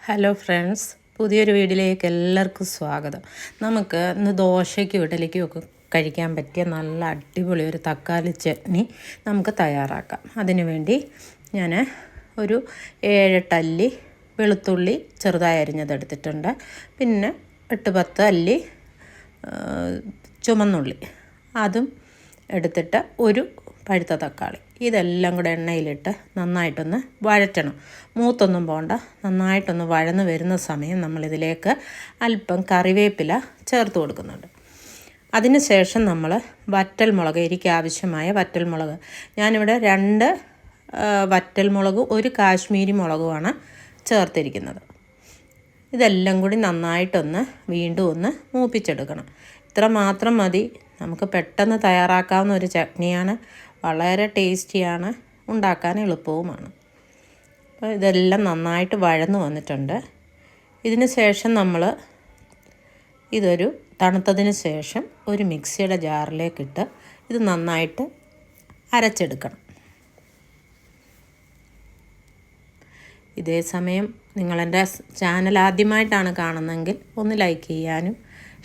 Hello friends, പുതിയൊരു വീഡിയോയിലേക്ക് എല്ലാവർക്കും സ്വാഗതം. നമുക്ക് ഇന്ന് ദോശയ്ക്കും ഇഡലിക്കും ഒക്കെ കഴിക്കാൻ പറ്റിയ നല്ല അടിപൊളി ഒരു തക്കാളി ചട്നി നമുക്ക് തയ്യാറാക്കാം. അതിനുവേണ്ടി ഞാൻ ഒരു 7-8 അല്ലി വെളുത്തുള്ളി ചെറുതായി അരിഞ്ഞതെടുത്തിട്ടുണ്ട്. പിന്നെ 8-10 അല്ലി ചുമന്നുള്ളി അതും എടുത്തിട്ട് ഒരു പഴുത്ത തക്കാളി ഇതെല്ലാം കൂടെ എണ്ണയിലിട്ട് നന്നായിട്ടൊന്ന് വഴറ്റണം. മൂത്തൊന്നും പോകണ്ട. നന്നായിട്ടൊന്ന് വഴന്ന് വരുന്ന സമയം നമ്മളിതിലേക്ക് അല്പം കറിവേപ്പില ചേർത്ത് കൊടുക്കുന്നുണ്ട്. അതിന് ശേഷം നമ്മൾ വറ്റൽമുളക്, എനിക്ക് ആവശ്യമായ വറ്റൽമുളക്, ഞാനിവിടെ 2 വറ്റൽമുളകും 1 കാശ്മീരി മുളകുമാണ് ചേർത്തിരിക്കുന്നത്. ഇതെല്ലാം കൂടി നന്നായിട്ടൊന്ന് വീണ്ടും ഒന്ന് മൂപ്പിച്ചെടുക്കണം. ഇത്ര മാത്രം മതി. നമുക്ക് പെട്ടെന്ന് തയ്യാറാക്കാവുന്ന ഒരു ചട്നിയാണ്. വളരെ ടേസ്റ്റിയാണ്, ഉണ്ടാക്കാൻ എളുപ്പവുമാണ്. അപ്പോൾ ഇതെല്ലാം നന്നായിട്ട് വഴന്നു വന്നിട്ടുണ്ട്. ഇതിന് ശേഷം നമ്മൾ ഇതൊരു തണുത്തതിന് ശേഷം ഒരു മിക്സിയുടെ ജാറിലേക്കിട്ട് ഇത് നന്നായിട്ട് അരച്ചെടുക്കണം. ഇതേ സമയം നിങ്ങളെൻ്റെ ചാനൽ ആദ്യമായിട്ടാണ് കാണുന്നതെങ്കിൽ ഒന്ന് ലൈക്ക് ചെയ്യാനും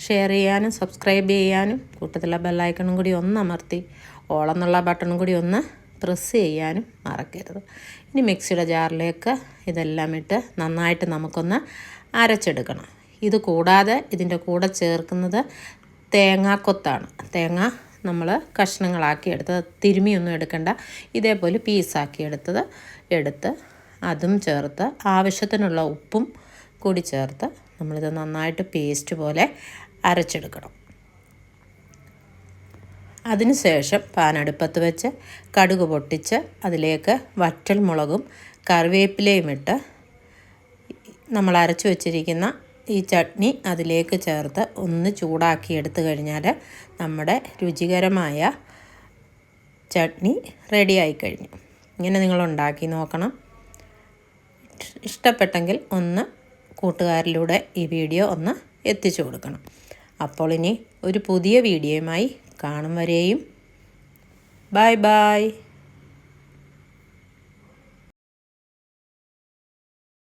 ഷെയർ ചെയ്യാനും സബ്സ്ക്രൈബ് ചെയ്യാനും കൂട്ടത്തിലുള്ള ബെല്ലൈക്കണും കൂടി ഒന്ന് അമർത്തി ഓളെന്നുള്ള ബട്ടണും കൂടി ഒന്ന് പ്രസ് ചെയ്യാനും മറക്കരുത്. ഇനി മിക്സിയുടെ ജാറിലേക്ക് ഇതെല്ലാം ഇട്ട് നന്നായിട്ട് നമുക്കൊന്ന് അരച്ചെടുക്കണം. ഇത് കൂടാതെ ഇതിൻ്റെ കൂടെ ചേർക്കുന്നത് തേങ്ങാക്കൊത്താണ്. തേങ്ങ നമ്മൾ കഷ്ണങ്ങളാക്കി എടുത്തത്, തിരുമിയൊന്നും എടുക്കണ്ട, ഇതേപോലെ പീസാക്കി എടുത്ത് അതും ചേർത്ത് ആവശ്യത്തിനുള്ള ഉപ്പും കൂടി ചേർത്ത് നമ്മളിത് നന്നായിട്ട് പേസ്റ്റ് പോലെ അരച്ചെടുക്കണം. അതിനുശേഷം പാൻ അടുപ്പത്ത് വെച്ച് കടുക് പൊട്ടിച്ച് അതിലേക്ക് വറ്റൽമുളകും കറിവേപ്പിലയും ഇട്ട് നമ്മൾ അരച്ചു വച്ചിരിക്കുന്ന ഈ ചട്നി അതിലേക്ക് ചേർത്ത് ഒന്ന് ചൂടാക്കി എടുത്തു കഴിഞ്ഞാൽ നമ്മുടെ രുചികരമായ ചട്നി റെഡിയായി കഴിഞ്ഞു. ഇങ്ങനെ നിങ്ങൾ ഉണ്ടാക്കി നോക്കണം. ഇഷ്ടപ്പെട്ടെങ്കിൽ ഒന്ന് കൂട്ടുകാരിലൂടെ ഈ വീഡിയോ ഒന്ന് എത്തിച്ചു കൊടുക്കണം. അപ്പോൾ ഇനി ഒരു പുതിയ വീഡിയോയുമായി കാണും വരെയും ബൈ ബൈ.